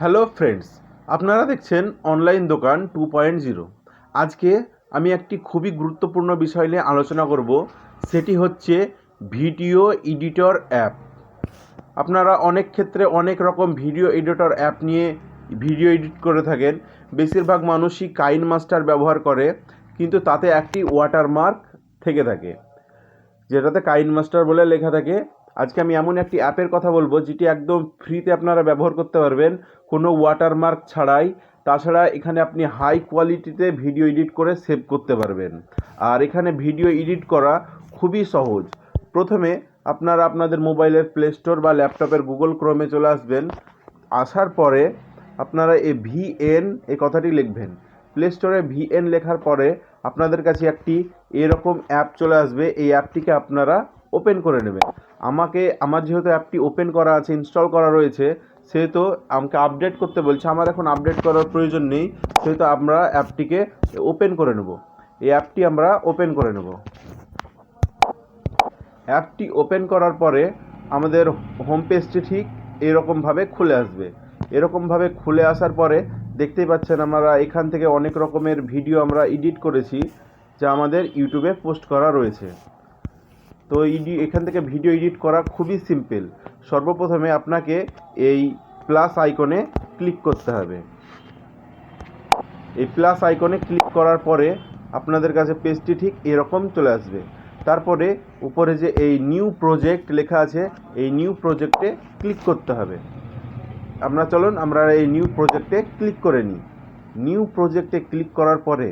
Hello friends, আপনারা দেখছেন online দোকান 2.0। আজকে আমি একটি খুবই গুরুত্বপূর্ণ বিষয় নিয়ে আলোচনা করব, সেটি হচ্ছে ভিডিও এডিটর অ্যাপ। আপনারা অনেক ক্ষেত্রে অনেক রকম ভিডিও এডিটর অ্যাপ নিয়ে ভিডিও এডিট করে থাকেন। বেশিরভাগ মানুষই কাইনমাস্টার ব্যবহার করে, কিন্তু তাতে একটি ওয়াটারমার্ক থেকে থাকে, যেটাতে কাইনমাস্টার বলে লেখা থাকে। আজকে আমি এমন একটি অ্যাপের কথা বলবো যেটি একদম ফ্রিতে আপনারা ব্যবহার করতে পারবেন, কোনো ওয়াটারমার্ক ছাড়াই। তাছাড়া এখানে আপনি হাই কোয়ালিটিতে ভিডিও এডিট করে সেভ করতে পারবেন। আর এখানে ভিডিও এডিট করা খুবই সহজ। প্রথমে আপনারা আপনাদের মোবাইলের প্লে স্টোর বা ল্যাপটপের গুগল ক্রোমে চলে আসবেন। আসার পরে আপনারা এই ভিএন এই কথাটি লিখবেন। প্লে স্টোরে ভিএন লেখার পরে আপনাদের কাছে একটি এরকম অ্যাপ চলে আসবে। এই অ্যাপটিকে আপনারা ওপেন করে নেবেন। আমার যেহেতু অ্যাপটি ওপেন করা আছে, ইনস্টল করা রয়েছে, সেহেতু আমাকে আপডেট করতে বলছে। আমার এখন আপডেট করার প্রয়োজন নেই, সেহেতু আমরা অ্যাপটিকে ওপেন করে নেব। এই অ্যাপটি আমরা ওপেন করে নেব। অ্যাপটি ওপেন করার পরে আমাদের হোম পেজটি ঠিক এরকমভাবে খুলে আসবে। এরকমভাবে খুলে আসার পরে দেখতেই পাচ্ছেন আমরা এখান থেকে অনেক রকমের ভিডিও আমরা এডিট করেছি, যা আমাদের ইউটিউবে পোস্ট করা রয়েছে। তো এখান থেকে ভিডিও এডিট করা খুবই সিম্পল। সর্বপ্রথমে আপনাকে এই প্লাস আইকনে ক্লিক করতে হবে। এই প্লাস আইকনে ক্লিক করার পরে আপনাদের কাছে পেজটি ঠিক এরকম চলে আসবে। তারপরে উপরে যে এই নিউ প্রজেক্ট লেখা আছে, এই নিউ প্রজেক্টে ক্লিক করতে হবে। চলুন আমরা এই নিউ প্রজেক্টে ক্লিক করে নিই। নিউ প্রজেক্টে ক্লিক করার পরে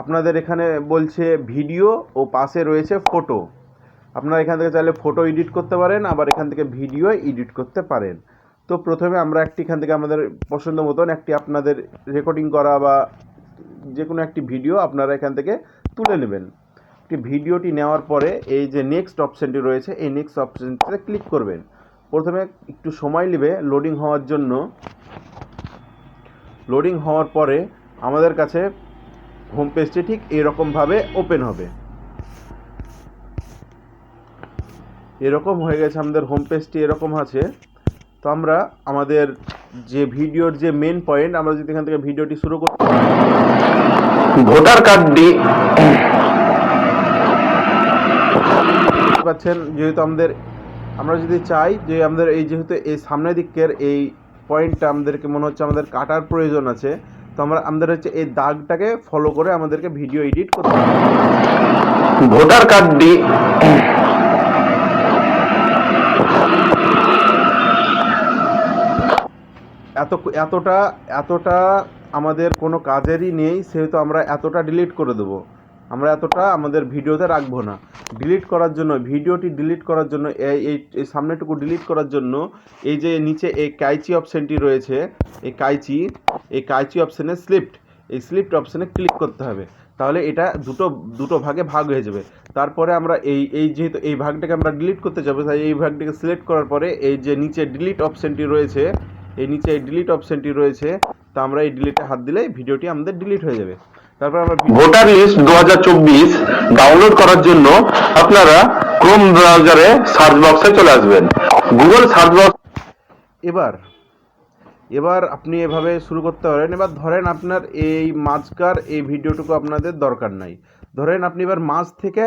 আপনাদের এখানে বলছে ভিডিও ও পাশে রয়েছে ফটো। আপনারা এখান থেকে চাইলে ফটো এডিট করতে পারেন, আবার এখান থেকে ভিডিও এডিট করতে পারেন। তো প্রথমে আমরা এখান থেকে আমাদের পছন্দ মতন একটি আপনাদের রেকর্ডিং করা বা যে কোনো একটি ভিডিও আপনারা এখান থেকে তুলে নেবেন। ভিডিওটি নেওয়ার পরে এই যে নেক্সট অপশানটি রয়েছে, এই নেক্সট অপশানটিতে ক্লিক করবেন। প্রথমে একটু সময় নেবে লোডিং হওয়ার জন্য। লোডিং হওয়ার পরে আমাদের কাছে হোম পেজটি ঠিক এরকমভাবে ওপেন হবে। এরকম হয়ে গেছে আমাদের হোম পেজটি, এরকম আছে। তো আমরা আমাদের যে ভিডিওর যে মেন পয়েন্ট, আমরা যদি এখান থেকে ভিডিওটি শুরু করতে ভোটার কার্ডটি পাচ্ছেন, যেহেতু আমরা যদি চাই যে আমাদের এই যেহেতু এই সামনের দিকের এই পয়েন্টটা আমাদেরকে মনে হচ্ছে আমাদের কাটার প্রয়োজন আছে, তো আমাদের হচ্ছে এই দাগটাকে ফলো করে আমাদেরকে ভিডিও এডিট করতে হবে। ভোটার কার্ডটি এতটা আমাদের কোনো কাজেরই নেই, সেহেতু আমরা এতটা ডিলিট করে দেবো। আমরা এতটা আমাদের ভিডিওতে রাখবো না। ডিলিট করার জন্য, ভিডিওটি ডিলিট করার জন্য, এই সামনেটুকু ডিলিট করার জন্য এই যে নিচে এই কাইচি অপশানটি রয়েছে, এই কাইচি অপশানে এই স্লিপ্ট অপশানে ক্লিক করতে হবে। তাহলে এটা দুটো ভাগে ভাগ হয়ে যাবে। তারপরে আমরা যেহেতু এই ভাগটাকে আমরা ডিলিট করতে যাবো, তাই এই ভাগটাকে সিলেক্ট করার পরে এই যে নিচে ডিলিট অপশানটি রয়েছে, এই নিচে এই ডিলিট অপশানটি রয়েছে, তা আমরা এই ডিলিটে হাত দিলে ভিডিওটি আমাদের ডিলিট হয়ে যাবে। তারপর আমরা ভোটার লিস্ট 2024 ডাউনলোড করার জন্য আপনারা ক্রোম ব্রাউজারে সার্চ বক্সে চলে আসবেন। গুগল সার্চ বক্স এবার আপনি এভাবে শুরু করতে পারেন। এবার ধরেন আপনার এই মাঝকার এই ভিডিওটুকু আপনাদের দরকার নাই। ধরেন আপনি এবার মাঝ থেকে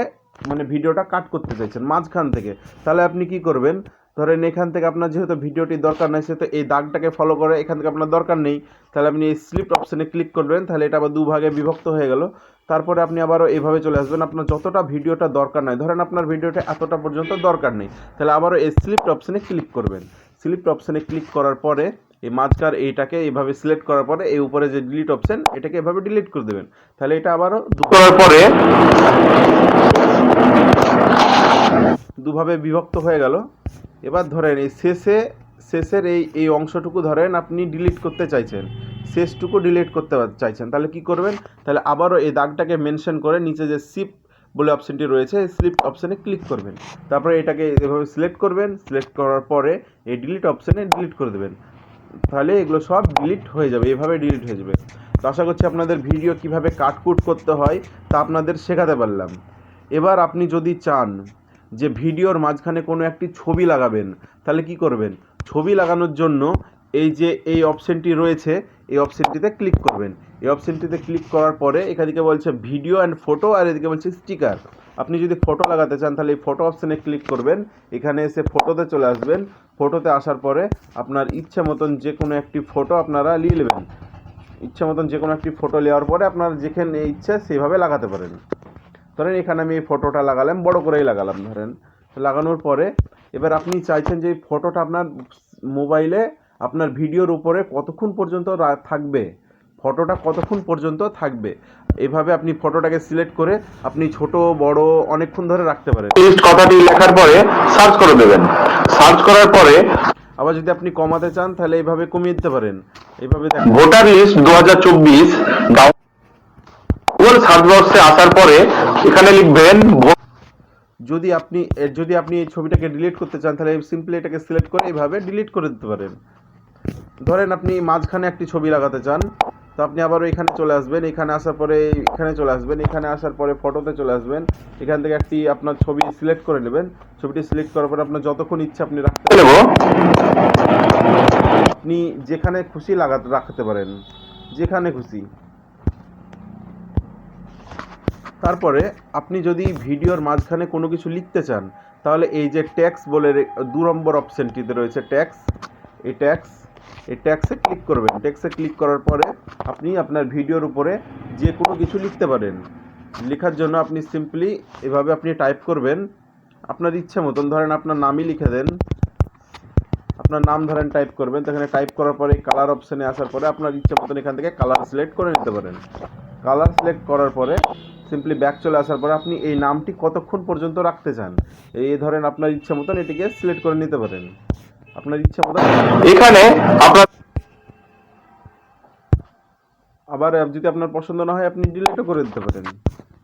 ভিডিওটা কাট করতে চাইছেন মাঝখান থেকে, তাহলে আপনি কি করবেন? ধরেন এখান থেকে আপনার যেহেতু ভিডিওটি দরকার নাই, সেহেতু এই দাগটাকে ফলো করে এখান থেকে আপনার দরকার নেই, তাহলে আপনি এই স্লিপ অপশানে ক্লিক করবেন। তাহলে এটা আবার দুভাগে বিভক্ত হয়ে গেল। তারপরে আপনি আবারও এইভাবে চলে আসবেন। আপনার যতটা ভিডিওটা দরকার নাই, ধরেন আপনার ভিডিওটা এতটা পর্যন্ত দরকার নেই, তাহলে আবারও এই স্লিপ অপশানে ক্লিক করবেন। স্লিপ অপশানে ক্লিক করার পরে এই মাঝকার এইটাকে এইভাবে সিলেক্ট করার পরে এই উপরে যে ডিলিট অপশন, এটাকে এভাবে ডিলিট করে দেবেন। তাহলে এটা আবারও করার পরে দুভাবে বিভক্ত হয়ে গেল। এবার ধরেন এই শেষের এই অংশটুকু ধরেন আপনি ডিলিট করতে চাইছেন, শেষটুকু ডিলিট করতে চাইছেন, তাহলে কি করবেন? তাহলে আবারও এই দাগটাকে মেনশন করে নিচে যে শিফট বলে অপশনটি রয়েছে, স্লিপ অপশানে ক্লিক করবেন। তারপরে এটাকে এভাবে সিলেক্ট করবেন। সিলেক্ট করার পরে এই ডিলিট অপশানে ডিলিট করে দেবেন। তাহলে এগুলো সব ডিলিট হয়ে যাবে, এভাবে ডিলিট হয়ে যাবে। তো আশা করছি আপনাদের ভিডিও কিভাবে কাটকুট করতে হয় তা আপনাদের শেখাতে পারলাম। এবার আপনি যদি চান যে ভিডিওর মাঝখানে কোনো একটি ছবি লাগাবেন, তাহলে কি করবেন? ছবি লাগানোর জন্য এই যে এই অপশনটি রয়েছে, এই অপশনটিতে ক্লিক করবেন। এই অপশনটিতে ক্লিক করার পরে এখানে বলছে ভিডিও অ্যান্ড ফটো, আর এদিকে বলছে স্টিকার। আপনি যদি ফটো লাগাতে চান তাহলে এই ফটো অপশনে ক্লিক করবেন। এখানে এসে ফটোতে চলে আসবেন। ফটোতে আসার পরে আপনার ইচ্ছা মতন যে কোনো একটি ফটো আপনারা নিয়ে নেবেন। ইচ্ছা মতন যে কোনো একটি ফটো নেওয়ার পরে আপনার যেখানে ইচ্ছে সেইভাবে লাগাতে পারেন। ধরেন এখানে আমি এই ফটোটা লাগালাম, বড় করেই লাগালাম ধরেন। লাগানোর পরে এবার আপনি চাইছেন যে এই ফটোটা আপনার মোবাইলে আপনার ভিডিওর উপরে কতক্ষণ পর্যন্ত থাকবে, ফটোটা কতক্ষণ পর্যন্ত থাকবে। এভাবে আপনি ফটোটাকে সিলেক্ট করে আপনি ছোট বড় অনেকক্ষণ ধরে রাখতে পারেন। লিস্ট কথাটি লেখার পরে সার্চ করে দেবেন। সার্চ করার পরে আবার যদি আপনি কমাতে চান তাহলে এইভাবে কমিয়ে দিতে পারেন। এইভাবে ভোটার লিস্ট 2024 গুগল সার্চ বক্সে আসার পরে এখানে লিখবেন যদি আপনি এই ছবিটাকে ডিলিট করতে চান তাহলে সিম্পলি এটাকে সিলেক্ট করে এইভাবে ডিলিট করে দিতে পারেন। ধরেন আপনি মাঝখানে একটি ছবি লাগাতে চান, তো আপনি আবারও এখানে চলে আসবেন। এখানে আসার পরে এখানে চলে আসবেন। এখানে আসার পরে ফটোতে চলে আসবেন। এখান থেকে একটি আপনার ছবি সিলেক্ট করে নেবেন। ছবিটি সিলেক্ট করার পরে আপনার যতক্ষণ ইচ্ছা আপনি রাখতে নেব। আপনি যেখানে খুশি রাখতে পারেন, যেখানে খুশি। তারপরে আপনি যদি ভিডিওর মাঝখানে কোনো কিছু লিখতে চান তাহলে এই যে ট্যাক্স বলে 2 নম্বর অপশনটিতে রয়েছে ট্যাক্স, এই ট্যাক্সে ক্লিক করবেন। ট্যাক্সে ক্লিক করার পরে আপনি আপনার ভিডিওর উপরে যে কোনো কিছু লিখতে পারেন। লেখার জন্য আপনি সিম্পলি এভাবে আপনি টাইপ করবেন আপনার ইচ্ছা মতন। ধরেন আপনার নামই লিখে দেন, আপনার নাম ধরেন টাইপ করবেন। সেখানে টাইপ করার পরে কালার অপশানে আসার পরে আপনার ইচ্ছা মতন এখান থেকে কালার সিলেক্ট করে নিতে পারেন। কালার সিলেক্ট করার পরে সিম্পলি ব্যাক চলে আসার পরে আপনি এই নামটি কতক্ষণ পর্যন্ত রাখতে চান এই ধরেন আপনার ইচ্ছা মতন এটিকে সিলেক্ট করে নিতে পারেন। আপনার ইচ্ছা মতন এখানে আপনার আবার যদি আপনার পছন্দ না হয় আপনি ডিলিটও করে দিতে পারেন।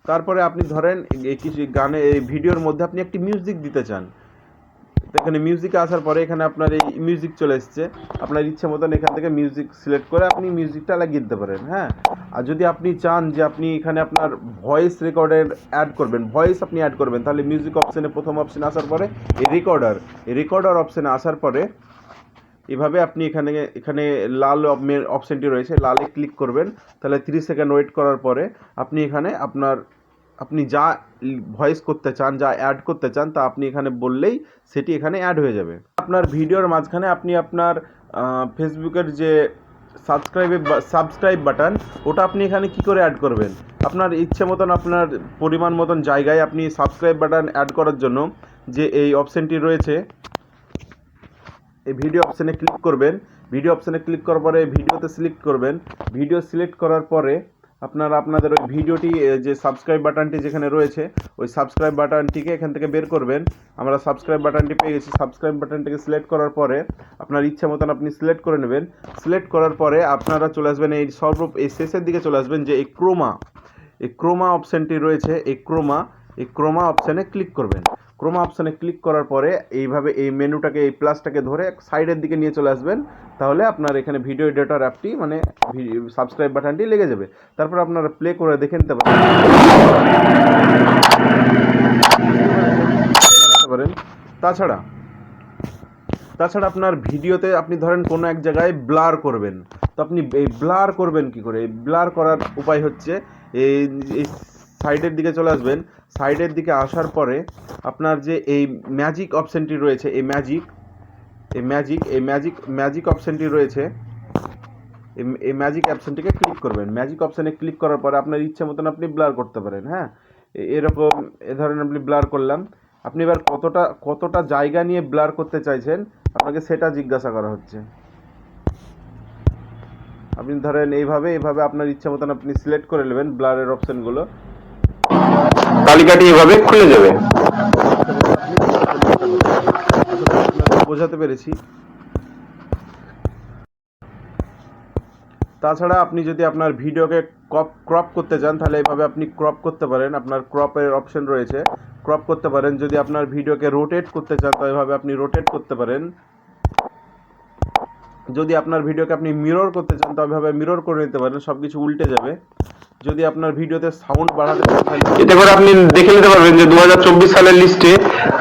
তারপরে আপনি ধরেন এই কিছু গানে এই ভিডিওর মধ্যে আপনি একটি মিউজিক দিতে চান। এখানে মিউজিকে আসার পরে এখানে আপনার এই মিউজিক চলে এসছে। আপনার ইচ্ছা মতন এখান থেকে মিউজিক সিলেক্ট করে আপনি মিউজিকটা লাগিয়ে দিতে পারেন। হ্যাঁ, আর যদি আপনি চান যে আপনি এখানে আপনার ভয়েস রেকর্ডের অ্যাড করবেন, ভয়েস আপনি অ্যাড করবেন, তাহলে মিউজিক অপশানে প্রথম অপশানে আসার পরে এই রেকর্ডার অপশানে আসার পরে এভাবে আপনি এখানে লাল অপশানটি রয়েছে, লালে ক্লিক করবেন। তাহলে 30 সেকেন্ড ওয়েট করার পরে আপনি এখানে আপনি যা ভয়েস করতে চান, যা অ্যাড করতে চান তা আপনি এখানে বললেই সেটি এখানে অ্যাড হয়ে যাবে। আপনার ভিডিওর মাঝখানে আপনি আপনার ফেসবুকের যে সাবস্ক্রাইব বাটন ওটা আপনি এখানে কি করে অ্যাড করবেন। আপনার ইচ্ছে মতন আপনার পরিমাণ মতন জায়গায় আপনি সাবস্ক্রাইব বাটন অ্যাড করার জন্য যে এই অপশানটি রয়েছে, এই ভিডিও অপশানে ক্লিক করবেন। ভিডিও অপশানে ক্লিক করার পরে ভিডিওতে সিলেক্ট করবেন। ভিডিও সিলেক্ট করার পরে আপনাদের ওই ভিডিওটি যে সাবস্ক্রাইব বাটনটি যেখানে রয়েছে ওই সাবস্ক্রাইব বাটনটিকে এখান থেকে বের করবেন। আমরা সাবস্ক্রাইব বাটনটি পেয়ে গেছি। সাবস্ক্রাইব বাটনটিকে সিলেক্ট করার পরে আপনার ইচ্ছা মতন আপনি সিলেক্ট করে নেবেন। সিলেক্ট করার পরে আপনারা চলে আসবেন এই শেষের দিকে চলে আসবেন যে এই ক্রোমা অপশানটি রয়েছে, এই ক্রোমা অপশানে ক্লিক করবেন। ক্রোমা অপশানে ক্লিক করার পরে এইভাবে এই মেনুটাকে এই প্লাসটাকে ধরে সাইডের দিকে নিয়ে চলে আসবেন। তাহলে আপনার এখানে ভিডিও এডিটর অ্যাপটি মানে সাবস্ক্রাইব বাটনটি লেগে যাবে। তারপর আপনারা প্লে করে দেখে নিতে পারেন। তাছাড়া আপনার ভিডিওতে আপনি ধরেন কোনো এক জায়গায় ব্লার করবেন, তো আপনি এই ব্লার করবেন কি করে? এই ব্লার করার উপায় হচ্ছে এই সাইডের দিকে চলে আসবেন। সাইডের দিকে আসার পরে আপনার যে এই ম্যাজিক অপশানটি রয়েছে, এই ম্যাজিক অপশানটি রয়েছে, এই ম্যাজিক অপশানটিকে ক্লিক করবেন। ম্যাজিক অপশানে ক্লিক করার পরে আপনার ইচ্ছা মতন আপনি ব্লার করতে পারেন। হ্যাঁ, এরকম এ ধরনের আপনি ব্লার করলাম। আপনি এবার কতটা জায়গা নিয়ে ব্লার করতে চাইছেন আপনাকে সেটা জিজ্ঞাসা করা হচ্ছে। আপনি ধরেন এইভাবে আপনার ইচ্ছা মতন আপনি সিলেক্ট করে নেবেন ব্লারের অপশানগুলো। তালিকাটি এভাবে খুলে যাবে। বোঝাতে পেরেছি। তাছাড়া আপনি যদি আপনার ভিডিওকে ক্রপ করতে চান তাহলে এইভাবে আপনি ক্রপ করতে পারেন। আপনার ক্রপের অপশন রয়েছে, ক্রপ করতে পারেন। যদি আপনার ভিডিওকে রোটেট করতে চান তো এইভাবে আপনি রোটেট করতে পারেন। যদি আপনার ভিডিওকে আপনি মিরর করতে চান তো এইভাবে মিরর করে নিতে পারেন, সব কিছু উল্টে যাবে। যদি আপনার ভিডিওতে সাউন্ড বাড়াতে চান এতে করে আপনি দেখে নিতে পারবেন যে 2024 সালের লিস্টে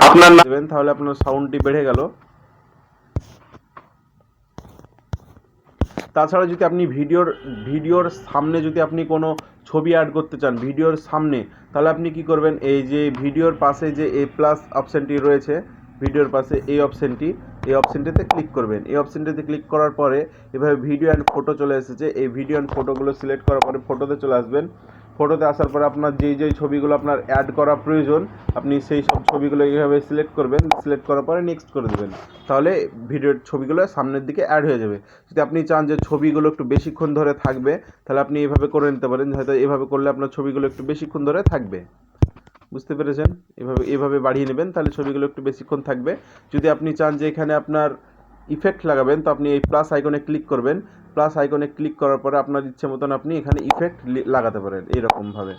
আপনার দেবেন, তাহলে আপনার সাউন্ডটি বেড়ে গেল। তাছাড়া যদি আপনি ভিডিওর সামনে যদি আপনি কোনো ছবি অ্যাড করতে চান ভিডিওর সামনে, তাহলে আপনি কি করবেন, এই যে ভিডিওর পাশে যে এ প্লাস অপশানটি রয়েছে, ভিডিওর পাশে এই অপশানটিতে ক্লিক করবেন। এই অপশানটিতে ক্লিক করার পরে এভাবে ভিডিও অ্যান্ড ফটো চলে এসেছে। এই ভিডিও অ্যান্ড ফটোগুলো সিলেক্ট করার পরে ফটোতে চলে আসবেন। ফটোতে আসার পরে আপনার যেই ছবিগুলো আপনার অ্যাড করা প্রয়োজন, আপনি সেই সব ছবিগুলো এইভাবে সিলেক্ট করবেন। সিলেক্ট করার পরে নেক্সট করে দেবেন, তাহলে ভিডিওর ছবিগুলো সামনের দিকে অ্যাড হয়ে যাবে। যদি আপনি চান যে ছবিগুলো একটু বেশিক্ষণ ধরে থাকবে, তাহলে আপনি এইভাবে করে নিতে পারেন। হয়তো এভাবে করলে আপনার ছবিগুলো একটু বেশিক্ষণ ধরে থাকবে। বুঝতে পেরেছেন? এভাবে বাড়িয়ে নেবেন, তাহলে ছবিগুলো একটু বেশিক্ষণ থাকবে। যদি আপনি চান যে এখানে আপনার ইফেক্ট লাগাবেন, তো আপনি এই প্লাস আইকনে ক্লিক করবেন। প্লাস আইকনে ক্লিক করার পরে আপনার ইচ্ছে মতন আপনি এখানে ইফেক্ট লাগাতে পারেন এইরকমভাবে।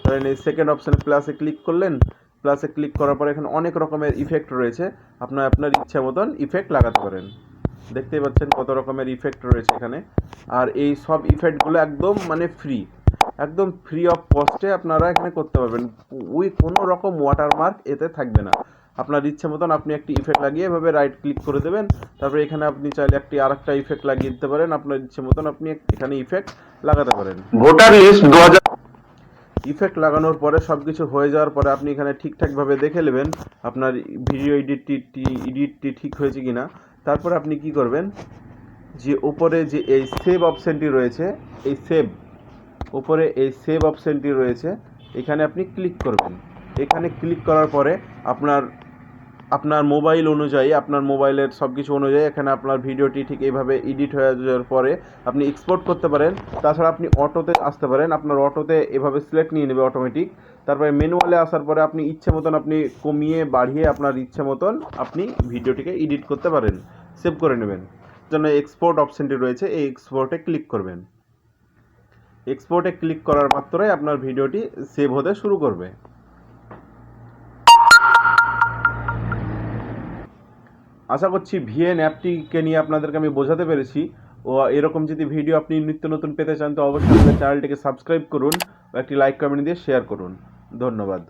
ধরেন এই সেকেন্ড অপশানে প্লাসে ক্লিক করলেন। প্লাসে ক্লিক করার পরে এখানে অনেক রকমের ইফেক্ট রয়েছে, আপনার ইচ্ছে মতন ইফেক্ট লাগাতে পারেন। দেখতেই পাচ্ছেন কত রকমের ইফেক্ট রয়েছে এখানে। আর এই সব ইফেক্টগুলো একদম একদম ফ্রি অফ কস্টে আপনারা এখানে করতে পারবেন। কোনো রকম ওয়াটারমার্ক এতে থাকবে না। আপনার ইচ্ছে মতন আপনি একটি ইফেক্ট লাগিয়ে এভাবে রাইট ক্লিক করে দেবেন। তারপরে এখানে আপনি চাইলে আরেকটা ইফেক্ট লাগিয়ে দিতে পারেন। আপনার ইচ্ছে মতন আপনি এখানে ইফেক্ট লাগাতে পারেন। ভোটার লিস্ট 2000 ইফেক্ট লাগানোর পরে সব কিছু হয়ে যাওয়ার পরে আপনি এখানে ঠিকঠাকভাবে দেখে নেবেন আপনার ভিডিও এডিটটি ঠিক হয়েছে কি না। তারপরে আপনি কি করবেন, যে উপরে যে এই সেভ অপশানটি রয়েছে, এই সেভ অপশানটি রয়েছে, এখানে আপনি ক্লিক করবেন। এখানে ক্লিক করার পরে আপনার মোবাইল অনুযায়ী, আপনার মোবাইলের সব কিছু অনুযায়ী এখানে আপনার ভিডিওটি ঠিক এইভাবে এডিট হয়ে যাওয়ার পরে আপনি এক্সপোর্ট করতে পারেন। তাছাড়া আপনি অটোতে আসতে পারেন, আপনার অটোতে এভাবে সিলেক্ট নিয়ে নেবে অটোমেটিক। তারপরে ম্যানুয়ালে আসার পরে আপনি ইচ্ছে মতন আপনি কমিয়ে বাড়িয়ে আপনার ইচ্ছে মতন আপনি ভিডিওটিকে এডিট করতে পারেন, সেভ করে নেবেন। জন্য এক্সপোর্ট অপশানটি রয়েছে, এই এক্সপোর্টে ক্লিক করবেন। এক্সপোর্টে ক্লিক করার মাত্রই আপনার ভিডিওটি সেভ হতে শুরু করবে। আশা করছি ভিএন অ্যাপটিকে নিয়ে আপনাদেরকে আমি বোঝাতে পেরেছি। ও এরকম যদি ভিডিও আপনি নিত্য নতুন পেতে চান, তো অবশ্যই আমাদের চ্যানেলটিকে সাবস্ক্রাইব করুন ও একটি লাইক কমেন্ট দিয়ে শেয়ার করুন। ধন্যবাদ।